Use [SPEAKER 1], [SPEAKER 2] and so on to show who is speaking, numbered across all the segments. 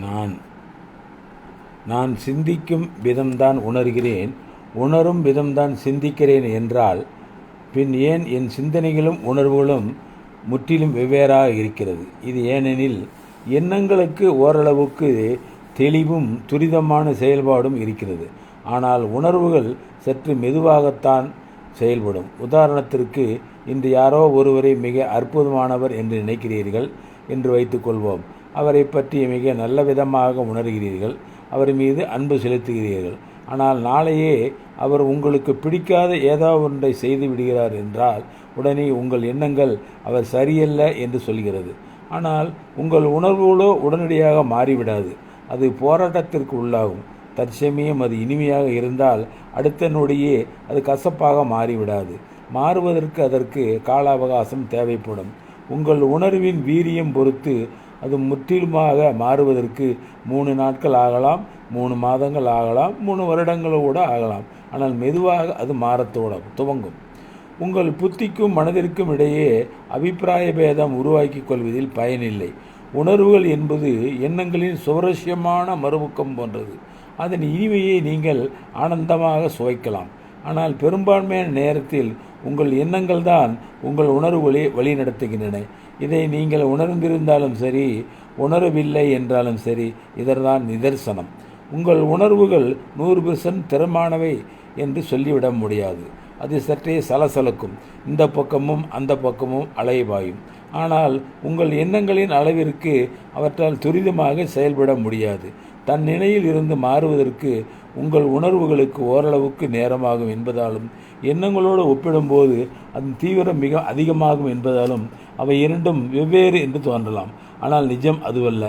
[SPEAKER 1] நான் நான் சிந்திக்கும் விதம்தான் உணர்கிறேன், உணரும் விதம்தான் சிந்திக்கிறேன் என்றால் பின் ஏன் என் சிந்தனைகளும் உணர்வுகளும் முற்றிலும் வெவ்வேறாக இருக்கிறது? இது ஏனெனில் எண்ணங்களுக்கு ஓரளவுக்கு தெளிவும் துரிதமான செயல்பாடும் இருக்கிறது. ஆனால் உணர்வுகள் சற்று மெதுவாகத்தான் செயல்படும். உதாரணத்திற்கு, இன்று யாரோ ஒருவரை மிக அற்புதமானவர் என்று நினைக்கிறீர்கள் என்று வைத்துக்கொள்வோம். அவரை பற்றி மிக நல்ல விதமாக உணர்கிறீர்கள், அவர் மீது அன்பு செலுத்துகிறீர்கள். ஆனால் நாளையே அவர் உங்களுக்கு பிடிக்காத ஏதாவது ஒன்றை செய்து விடுகிறார் என்றால் உடனே உங்கள் எண்ணங்கள் அவர் சரியல்ல என்று சொல்கிறது. ஆனால் உங்கள் உணர்வுகளோ உடனடியாக மாறிவிடாது. அது போராட்டத்திற்கு உள்ளாகும். தற்சமயம் அது இனிமையாக இருந்தால் அடுத்த நொடியே அது கசப்பாக மாறிவிடாது. மாறுவதற்கு அதற்கு கால அவகாசம் தேவைப்படும். உங்கள் உணர்வின் வீரியம் பொறுத்து அது முற்றிலுமாக மாறுவதற்கு 3 நாட்கள் ஆகலாம், 3 மாதங்கள் ஆகலாம், 3 வருடங்களோடு ஆகலாம். ஆனால் மெதுவாக அது மாறத்தோட துவங்கும். உங்கள் புத்திக்கும் மனதிற்கும் இடையே அபிப்பிராய பேதம் உருவாக்கி கொள்வதில் பயனில்லை. உணர்வுகள் என்பது எண்ணங்களின் சுவாரஸ்யமான மறுபக்கம் போன்றது. அதன் இனிமையை நீங்கள் ஆனந்தமாக சுவைக்கலாம். ஆனால் பெரும்பான்மையான நேரத்தில் உங்கள் எண்ணங்கள் தான் உங்கள் உணர்வுகளை வழிநடத்துகின்றன. இதை நீங்கள் உணர்ந்திருந்தாலும் சரி, உணரவில்லை என்றாலும் சரி, இதற்தான் நிதர்சனம். உங்கள் உணர்வுகள் 100% திறமானவை என்று சொல்லிவிட முடியாது. அது சற்றே சலசலக்கும். இந்த பக்கமும் அந்த பக்கமும் அலைபாயும். ஆனால் உங்கள் எண்ணங்களின் அளவிற்கு அவற்றால் துரிதமாக செயல்பட முடியாது. தன் நிலையில் இருந்து மாறுவதற்கு உங்கள் உணர்வுகளுக்கு ஓரளவுக்கு நேரமாகும் என்பதாலும், எண்ணங்களோடு ஒப்பிடும்போது அதன் தீவிரம் மிக அதிகமாகும் என்பதாலும் அவை இரண்டும் வெவ்வேறு என்று தோன்றலாம். ஆனால் நிஜம் அதுவல்ல.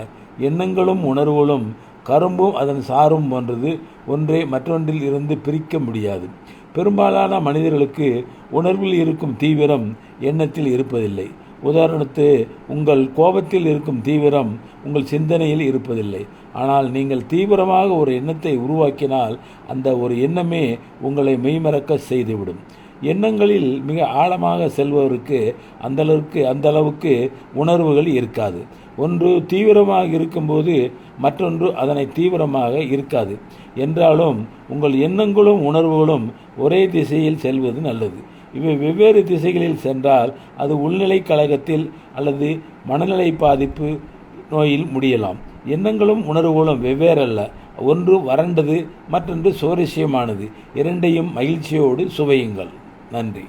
[SPEAKER 1] எண்ணங்களும் உணர்வுகளும் கரும்பும் அதன் சாரும் போன்றது. ஒன்றை மற்றொன்றில் இருந்து பிரிக்க முடியாது. பெரும்பாலான மனிதர்களுக்கு உணர்வில் இருக்கும் தீவிரம் எண்ணத்தில் இருப்பதில்லை. உதாரணத்து, உங்கள் கோபத்தில் இருக்கும் தீவிரம் உங்கள் சிந்தனையில் இருப்பதில்லை. ஆனால் நீங்கள் தீவிரமாக ஒரு எண்ணத்தை உருவாக்கினால் அந்த ஒரு எண்ணமே உங்களை மெய்மறக்க செய்துவிடும். எண்ணங்களில் மிக ஆழமாக செல்பவருக்கு அந்த அளவுக்கு உணர்வுகள் இருக்காது. ஒன்று தீவிரமாக இருக்கும்போது மற்றொன்று அதனை தீவிரமாக இருக்காது. என்றாலும் உங்கள் எண்ணங்களும் உணர்வுகளும் ஒரே திசையில் செல்வது நல்லது. இவை வெவ்வேறு திசைகளில் சென்றால் அது உள்நிலை கலகத்தில் அல்லது மனநிலை பாதிப்பு நோயில் முடியலாம். எண்ணங்களும் உணர்வுகளும் வெவ்வேறல்ல. ஒன்று வறண்டது, மற்றொன்று சுவாரஸ்யமானது. இரண்டையும் மகிழ்ச்சியோடு சுவையுங்கள். நன்றி.